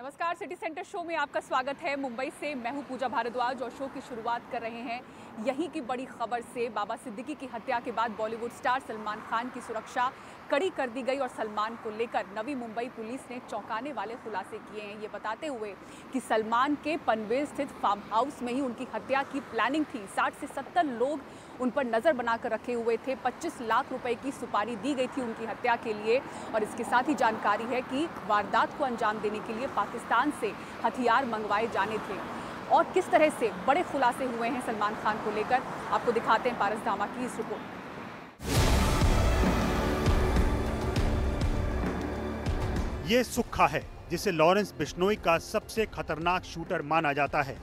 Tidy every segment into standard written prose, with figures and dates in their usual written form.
नमस्कार, city centre show में आपका स्वागत है। मुंबई से मैं हूं पूजा भारद्वाज और शो की शुरुआत कर रहे हैं यहीं की बड़ी खबर से। बाबा सिद्दीकी की हत्या के बाद बॉलीवुड स्टार सलमान खान की सुरक्षा कड़ी कर दी गई और सलमान को लेकर नवी मुंबई पुलिस ने चौंकाने वाले खुलासे किए हैं, ये बताते हुए कि सलमान के पनवेल स्थित फार्म हाउस में ही उनकी हत्या की प्लानिंग थी। 60 से 70 लोग उन पर नजर बनाकर रखे हुए थे। 25 लाख रुपए की सुपारी दी गई थी उनकी हत्या के लिए। और इसके साथ ही जानकारी है कि वारदात को अंजाम देने के लिए पाकिस्तान से हथियार मंगवाए जाने थे। और किस तरह से बड़े खुलासे हुए हैं सलमान खान को लेकर, आपको दिखाते हैं पारस धामा की इस रिपोर्ट। ये सुक्खा है जिसे लॉरेंस बिश्नोई का सबसे खतरनाक शूटर माना जाता है।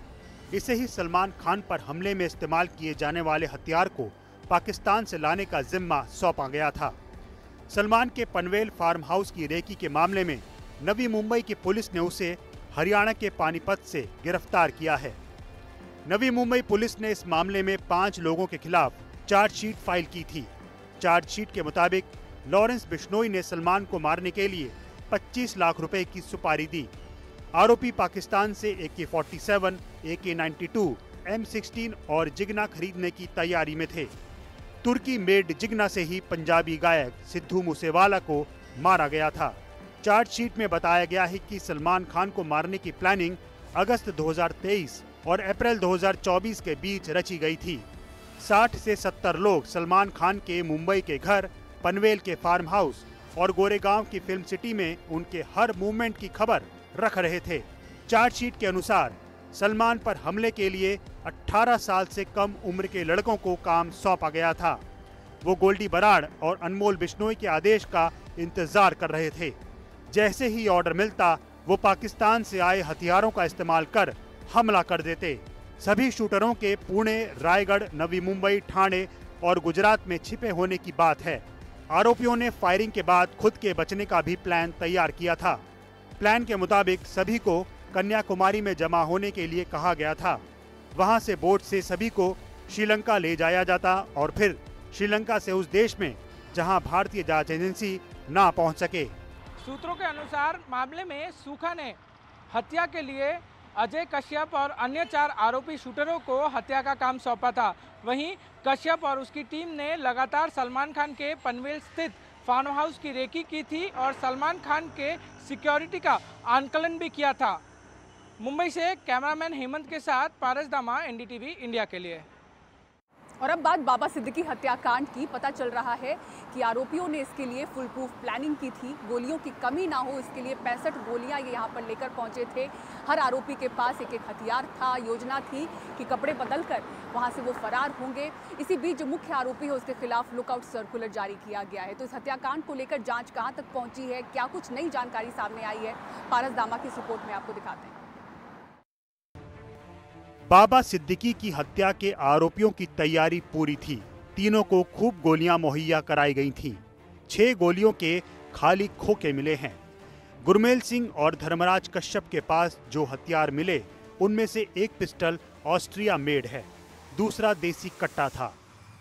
इसे ही सलमान खान पर हमले में इस्तेमाल किए जाने वाले हथियार को पाकिस्तान से लाने का जिम्मा सौंपा गया था। सलमान के पनवेल फार्म हाउस की रेकी के मामले में नवी मुंबई की पुलिस ने उसे हरियाणा के पानीपत से गिरफ्तार किया है। नवी मुंबई पुलिस ने इस मामले में 5 लोगों के खिलाफ चार्जशीट फाइल की थी। चार्जशीट के मुताबिक लॉरेंस बिश्नोई ने सलमान को मारने के लिए 25 लाख रुपए की सुपारी दी। आरोपी पाकिस्तान से AK-47, AK-92, M16 और जिगना खरीदने की तैयारी में थे। तुर्की मेड जिगना से ही पंजाबी गायक सिद्धू मूसेवाला को मारा गया था। चार्जशीट में बताया गया है कि सलमान खान को मारने की प्लानिंग अगस्त 2023 और अप्रैल 2024 के बीच रची गई थी। 60 से 70 लोग सलमान खान के मुंबई के घर, पनवेल के फार्म हाउस और गोरेगांव की फिल्म सिटी में उनके हर मूवमेंट की खबर रख रहे थे। चार्जशीट के अनुसार सलमान पर हमले के लिए 18 साल से कम उम्र के लड़कों को काम सौंपा गया था। वो गोल्डी बराड़ और अनमोल बिश्नोई के आदेश का इंतजार कर रहे थे। जैसे ही ऑर्डर मिलता वो पाकिस्तान से आए हथियारों का इस्तेमाल कर हमला कर देते। सभी शूटरों के पुणे, रायगढ़, नवी मुंबई, ठाणे और गुजरात में छिपे होने की बात है। आरोपियों ने फायरिंग के बाद खुद के बचने का भी प्लान तैयार किया था। प्लान के मुताबिक सभी को कन्याकुमारी में जमा होने के लिए कहा गया था। वहां से बोट से सभी को श्रीलंका ले जाया जाता और फिर श्रीलंका से उस देश में जहां भारतीय जांच एजेंसी ना पहुंच सके। सूत्रों के अनुसार मामले में सूखा ने हत्या के लिए अजय कश्यप और अन्य 4 आरोपी शूटरों को हत्या का काम सौंपा था। वहीं कश्यप और उसकी टीम ने लगातार सलमान खान के पनवेल स्थित फार्म हाउस की रेकी की थी और सलमान खान के सिक्योरिटी का आंकलन भी किया था। मुंबई से कैमरामैन हेमंत के साथ पारस दामा, NDTV इंडिया के लिए। और अब बात बाबा सिद्दीकी हत्याकांड की। पता चल रहा है कि आरोपियों ने इसके लिए फुल प्रूफ प्लानिंग की थी। गोलियों की कमी ना हो इसके लिए 65 गोलियां ये यहाँ पर लेकर पहुंचे थे। हर आरोपी के पास एक हथियार था। योजना थी कि कपड़े बदलकर वहां से वो फरार होंगे। इसी बीच जो मुख्य आरोपी है उसके खिलाफ लुकआउट सर्कुलर जारी किया गया है। तो इस हत्याकांड को लेकर जाँच कहाँ तक पहुंची है, क्या कुछ नई जानकारी सामने आई है, पारस दामा की इस रिपोर्ट में आपको दिखाते हैं। बाबा सिद्दीकी की हत्या के आरोपियों की तैयारी पूरी थी। तीनों को खूब गोलियां मुहैया कराई गई थीं। 6 गोलियों के खाली खोखे मिले हैं। गुरमेल सिंह और धर्मराज कश्यप के पास जो हथियार मिले उनमें से एक पिस्टल ऑस्ट्रिया मेड है, दूसरा देसी कट्टा था।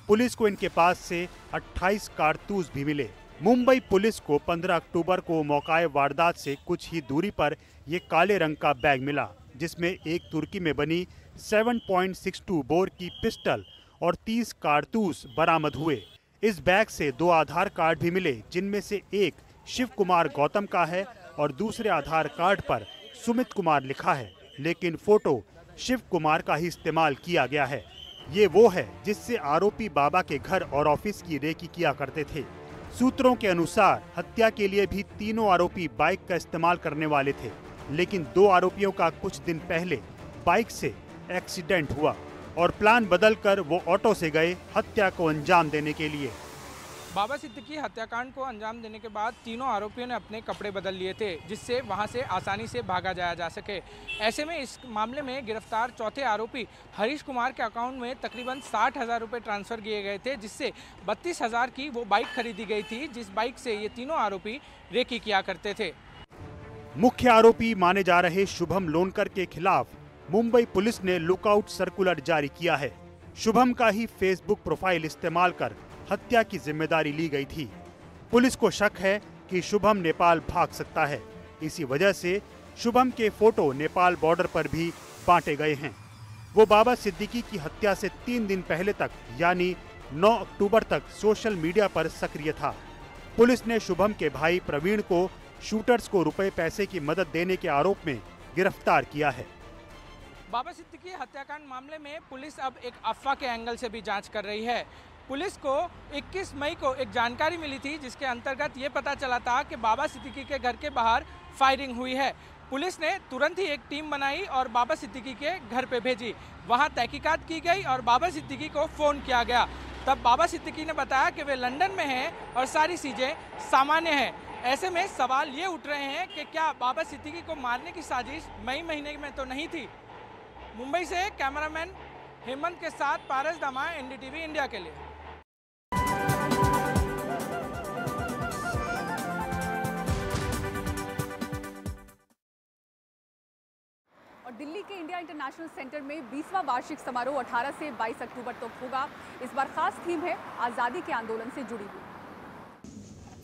पुलिस को इनके पास से 28 कारतूस भी मिले। मुंबई पुलिस को 15 अक्टूबर को मौकाए वारदात से कुछ ही दूरी पर ये काले रंग का बैग मिला, जिसमें एक तुर्की में बनी 7.62 बोर की पिस्टल और 30 कारतूस बरामद हुए। इस बैग से 2 आधार कार्ड भी मिले, जिनमें से एक शिव कुमार गौतम का है और दूसरे आधार कार्ड पर सुमित कुमार लिखा है, लेकिन फोटो शिव कुमार का ही इस्तेमाल किया गया है। ये वो है जिससे आरोपी बाबा के घर और ऑफिस की रेकी किया करते थे। सूत्रों के अनुसार हत्या के लिए भी तीनों आरोपी बाइक का इस्तेमाल करने वाले थे, लेकिन 2 आरोपियों का कुछ दिन पहले बाइक से एक्सीडेंट हुआ और प्लान बदलकर वो ऑटो से गए हत्या को अंजाम देने के लिए। बाबा सिद्दीकी हत्याकांड को अंजाम देने के बाद तीनों आरोपियों ने अपने कपड़े बदल लिए थे, जिससे वहां से आसानी से भागा जाया जा सके। ऐसे में इस मामले में गिरफ्तार चौथे आरोपी हरीश कुमार के अकाउंट में तकरीबन 60,000 रुपये ट्रांसफर किए गए थे, जिससे 32,000 की वो बाइक खरीदी गई थी, जिस बाइक से ये तीनों आरोपी रेकी किया करते थे। मुख्य आरोपी माने जा रहे शुभम लोनकर के खिलाफ मुंबई पुलिस ने लुकआउट सर्कुलर जारी किया है। शुभम का ही फेसबुक प्रोफाइल इस्तेमाल कर हत्या की जिम्मेदारी ली गई थी। पुलिस को शक है कि शुभम नेपाल भाग सकता है। इसी वजह से शुभम के फोटो नेपाल बॉर्डर पर भी बांटे गए हैं। वो बाबा सिद्दीकी की हत्या से 3 दिन पहले तक यानी 9 अक्टूबर तक सोशल मीडिया पर सक्रिय था। पुलिस ने शुभम के भाई प्रवीण को शूटर्स को रुपए पैसे की मदद देने के आरोप में गिरफ्तार किया है। बाबा सिद्दीकी हत्याकांड मामले में पुलिस अब एक अफवाह के एंगल से भी जांच कर रही है। पुलिस को 21 मई को एक जानकारी मिली थी जिसके अंतर्गत ये पता चला था कि बाबा सिद्दीकी के घर के बाहर फायरिंग हुई है। पुलिस ने तुरंत ही एक टीम बनाई और बाबा सिद्दीकी के घर पे भेजी। वहां तहकीकात की गई और बाबा सिद्दीकी को फ़ोन किया गया। तब बाबा सिद्दीकी ने बताया कि वे लंदन में हैं और सारी चीज़ें सामान्य हैं। ऐसे में सवाल ये उठ रहे हैं कि क्या बाबा सिद्दीकी को मारने की साजिश मई महीने में तो नहीं थी। मुंबई से कैमरामैन हेमंत के साथ पारस दामा, एनडीटीवी इंडिया के लिए। और दिल्ली के इंडिया इंटरनेशनल सेंटर में 20वां वार्षिक समारोह 18 से 22 अक्टूबर तक होगा। इस बार खास थीम है आज़ादी के आंदोलन से जुड़ी हुई।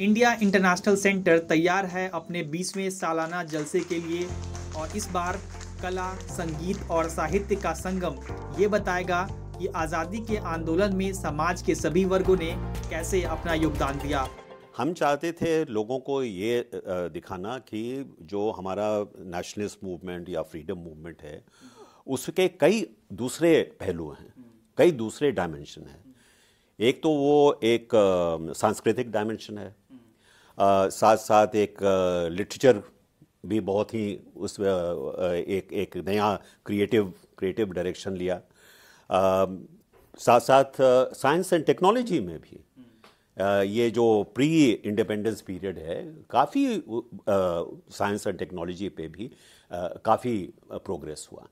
इंडिया इंटरनेशनल सेंटर तैयार है अपने 20वें सालाना जलसे के लिए और इस बार कला, संगीत और साहित्य का संगम ये बताएगा कि आज़ादी के आंदोलन में समाज के सभी वर्गों ने कैसे अपना योगदान दिया। हम चाहते थे लोगों को ये दिखाना कि जो हमारा नेशनलिस्ट मूवमेंट या फ्रीडम मूवमेंट है उसके कई दूसरे पहलू हैं, कई दूसरे डायमेंशन हैं। एक तो वो एक सांस्कृतिक डायमेंशन है, साथ साथ एक लिटरेचर भी बहुत ही उस एक नया क्रिएटिव डायरेक्शन लिया। साथ साथ साइंस एंड टेक्नोलॉजी में भी ये जो प्री इंडिपेंडेंस पीरियड है काफ़ी साइंस एंड टेक्नोलॉजी पे भी काफ़ी प्रोग्रेस हुआ।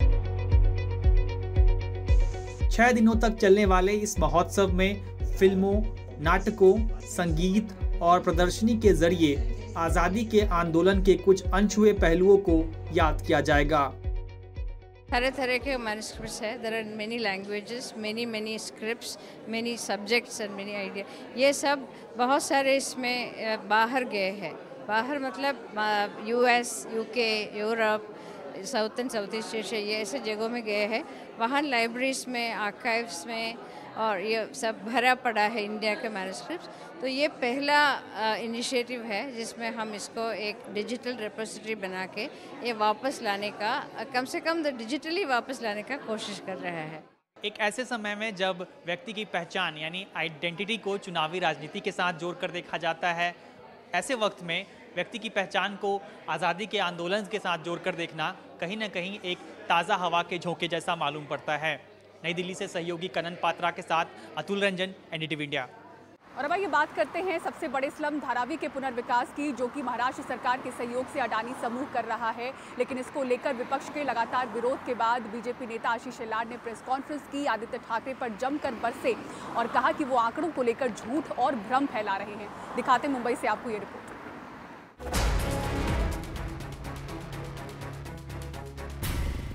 6 दिनों तक चलने वाले इस महोत्सव में फिल्मों, नाटकों, संगीत और प्रदर्शनी के जरिए आज़ादी के आंदोलन के कुछ अनछुए पहलुओं को याद किया जाएगा। तरह तरह के मैन्युस्क्रिप्ट्स है। There are many languages, many scripts, many subjects and many idea. ये सब बहुत सारे इसमें बाहर गए हैं। बाहर मतलब US, UK, Europe, south and south east Asia, ये ऐसे जगहों में गए हैं। वहाँ लाइब्रेरीज में, आर्काइव्स में और ये सब भरा पड़ा है इंडिया के मैन्युस्क्रिप्ट्स। तो ये पहला इनिशिएटिव है जिसमें हम इसको एक डिजिटल रिपोजिटरी बना के ये वापस लाने का, कम से कम डिजिटली वापस लाने का कोशिश कर रहा है। एक ऐसे समय में जब व्यक्ति की पहचान यानी आइडेंटिटी को चुनावी राजनीति के साथ जोड़कर देखा जाता है, ऐसे वक्त में व्यक्ति की पहचान को आज़ादी के आंदोलन के साथ जोड़कर देखना कहीं ना कहीं एक ताज़ा हवा के झोंके जैसा मालूम पड़ता है। नई दिल्ली से सहयोगी कनन पात्रा के साथ अतुल रंजन, एनडीटीवी इंडिया। और अब आइए बात करते हैं सबसे बड़े स्लम धारावी के पुनर्विकास की, जो कि महाराष्ट्र सरकार के सहयोग से अडानी समूह कर रहा है। लेकिन इसको लेकर विपक्ष के लगातार विरोध के बाद बीजेपी नेता आशीष शेलार ने प्रेस कॉन्फ्रेंस की, आदित्य ठाकरे पर जमकर बरसे और कहा कि वो आंकड़ों को लेकर झूठ और भ्रम फैला रहे हैं। दिखाते मुंबई से आपको ये रिपोर्ट।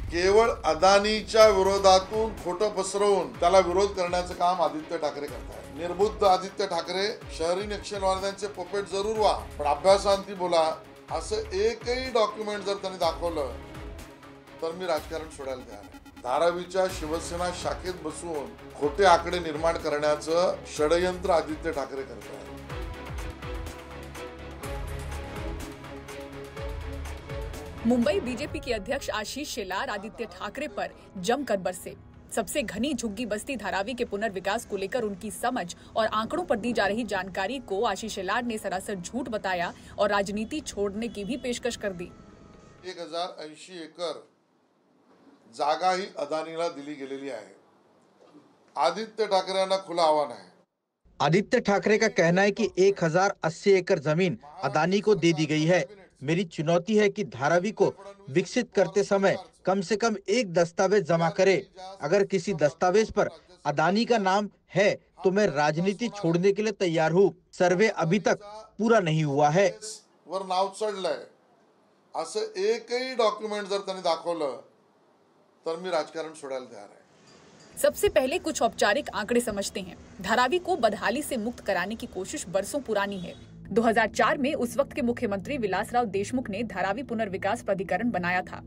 केवळ अदानीच्या विरोधातून खोटं पसरवून त्याला विरोध करण्याचं काम आदित्य ठाकरे करतात। निर्बुद्ध आदित्य ठाकरे शहरी नक्षलवाद्यांचे पपेट जरूर व्हा, पण अभ्यासांती बोला असं एकही डॉक्युमेंट जर त्यांनी दाखवलं तर मी राजकारण सोडायला तयार आहे। धारावीच्या शिवसेना शाखेत बसून खोटे आकडे निर्माण करण्याचं षडयंत्र आदित्य ठाकरे करतात। मुंबई बीजेपी के अध्यक्ष आशीष शेलार आदित्य ठाकरे पर जमकर बरसे। सबसे घनी झुग्गी बस्ती धारावी के पुनर्विकास को लेकर उनकी समझ और आंकड़ों पर दी जा रही जानकारी को आशीष शेलार ने सरासर झूठ बताया और राजनीति छोड़ने की भी पेशकश कर दी। 1080 एकर जागा ही अदानीला दिली गेलेली आहे। आदित्य ठाकरे यांना खुला आव्हान आहे। आदित्य ठाकरे का कहना है कि 1080 एकड़ जमीन अदानी को दे दी गई है। मेरी चुनौती है कि धारावी को विकसित करते समय कम से कम एक दस्तावेज जमा करे। अगर किसी दस्तावेज पर अदानी का नाम है तो मैं राजनीति छोड़ने के लिए तैयार हूँ। सर्वे अभी तक पूरा नहीं हुआ है। वर नाव चढलंय असं एकही डॉक्युमेंट जर त्यांनी दाखवलं तर मी राजकारण सोडायला तयार आहे। सबसे पहले कुछ औपचारिक आंकड़े समझते हैं। धारावी को बदहाली से मुक्त कराने की कोशिश बरसों पुरानी है। 2004 में उस वक्त के मुख्यमंत्री विलासराव देशमुख ने धारावी पुनर्विकास प्राधिकरण बनाया था।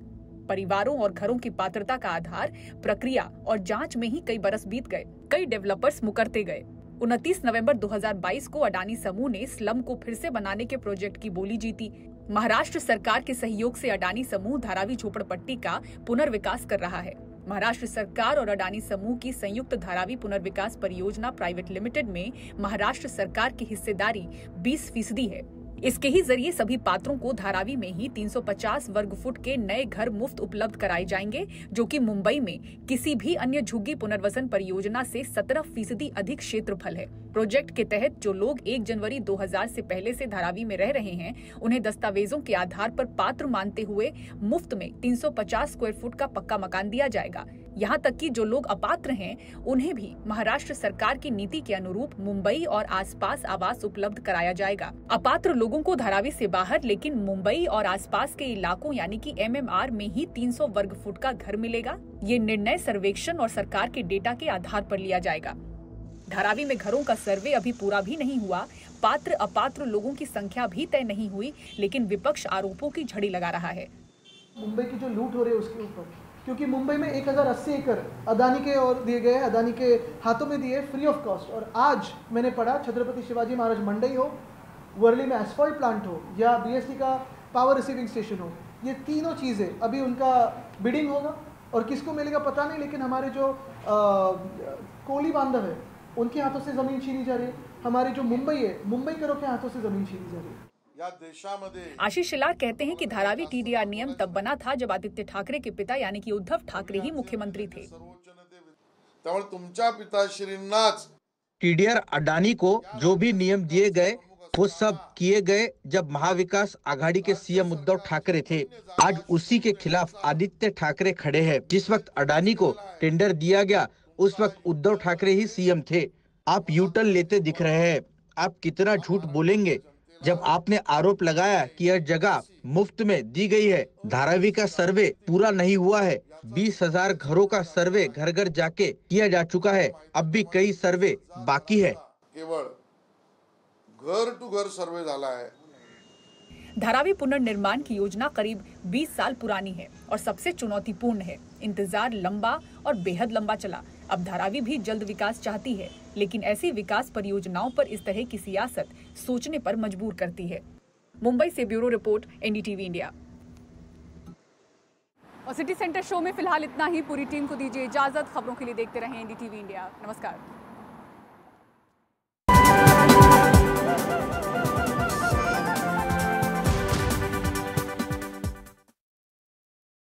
परिवारों और घरों की पात्रता का आधार, प्रक्रिया और जांच में ही कई बरस बीत गए। कई डेवलपर्स मुकरते गए। 29 नवंबर 2022 को अडानी समूह ने स्लम को फिर से बनाने के प्रोजेक्ट की बोली जीती। महाराष्ट्र सरकार के सहयोग से अडानी समूह धारावी झोपड़पट्टी का पुनर्विकास कर रहा है। महाराष्ट्र सरकार और अडानी समूह की संयुक्त धारावी पुनर्विकास परियोजना प्राइवेट लिमिटेड में महाराष्ट्र सरकार की हिस्सेदारी 20% है। इसके ही जरिए सभी पात्रों को धारावी में ही 350 वर्ग फुट के नए घर मुफ्त उपलब्ध कराए जाएंगे, जो कि मुंबई में किसी भी अन्य झुग्गी पुनर्वसन परियोजना से 17% अधिक क्षेत्रफल है। प्रोजेक्ट के तहत जो लोग 1 जनवरी 2000 से पहले से धारावी में रह रहे हैं, उन्हें दस्तावेजों के आधार पर पात्र मानते हुए मुफ्त में 350 स्क्वायर फुट का पक्का मकान दिया जाएगा। यहाँ तक कि जो लोग अपात्र हैं, उन्हें भी महाराष्ट्र सरकार की नीति के अनुरूप मुंबई और आसपास आवास उपलब्ध कराया जाएगा। अपात्र लोगों को धारावी से बाहर लेकिन मुंबई और आसपास के इलाकों यानी कि MMR में ही 300 वर्ग फुट का घर मिलेगा। ये निर्णय सर्वेक्षण और सरकार के डेटा के आधार पर लिया जाएगा। धारावी में घरों का सर्वे अभी पूरा भी नहीं हुआ। पात्र अपात्र लोगों की संख्या भी तय नहीं हुई, लेकिन विपक्ष आरोपों की झड़ी लगा रहा है। मुंबई की जो लूट हो रही है उसके ऊपर, क्योंकि मुंबई में 1080 एकड़ अदानी के और दिए गए, अदानी के हाथों में दिए फ्री ऑफ कॉस्ट। और आज मैंने पढ़ा छत्रपति शिवाजी महाराज मंडई हो, वर्ली में एसफॉल्ट प्लांट हो या BST का पावर रिसीविंग स्टेशन हो, ये तीनों चीज़ें अभी उनका बिडिंग होगा और किसको मिलेगा पता नहीं। लेकिन हमारे जो कोली बांधव है उनके हाथों से ज़मीन छीनी जा रही है। हमारे जो मुंबई है, मुंबई करों के हाथों से ज़मीन छीनी जा रही है। आशीष शिलार कहते हैं कि धारावी TDR नियम तब बना था जब आदित्य ठाकरे के पिता यानी कि उद्धव ठाकरे ही मुख्यमंत्री थे। TDR अडानी को जो भी नियम दिए गए वो सब किए गए जब महाविकास आघाड़ी के CM उद्धव ठाकरे थे। आज उसी के खिलाफ आदित्य ठाकरे खड़े हैं। जिस वक्त अडानी को टेंडर दिया गया उस वक्त उद्धव ठाकरे ही CM थे। आप U-टर्न लेते दिख रहे हैं। आप कितना झूठ बोलेंगे जब आपने आरोप लगाया कि यह जगह मुफ्त में दी गई है। धारावी का सर्वे पूरा नहीं हुआ है। 20,000 घरों का सर्वे घर घर जाके किया जा चुका है। अब भी कई सर्वे बाकी है। केवळ घर टू घर सर्वे झाला है। धारावी पुनर्निर्माण की योजना करीब 20 साल पुरानी है और सबसे चुनौतीपूर्ण है। इंतजार लंबा और बेहद लंबा चला। अब धारावी भी जल्द विकास चाहती है, लेकिन ऐसी विकास परियोजनाओं पर इस तरह की सियासत सोचने पर मजबूर करती है। मुंबई से ब्यूरो रिपोर्ट, NDTV इंडिया। और सिटी सेंटर शो में फिलहाल इतना ही। पूरी टीम को दीजिए इजाजत। खबरों के लिए देखते रहें NDTV इंडिया। नमस्कार।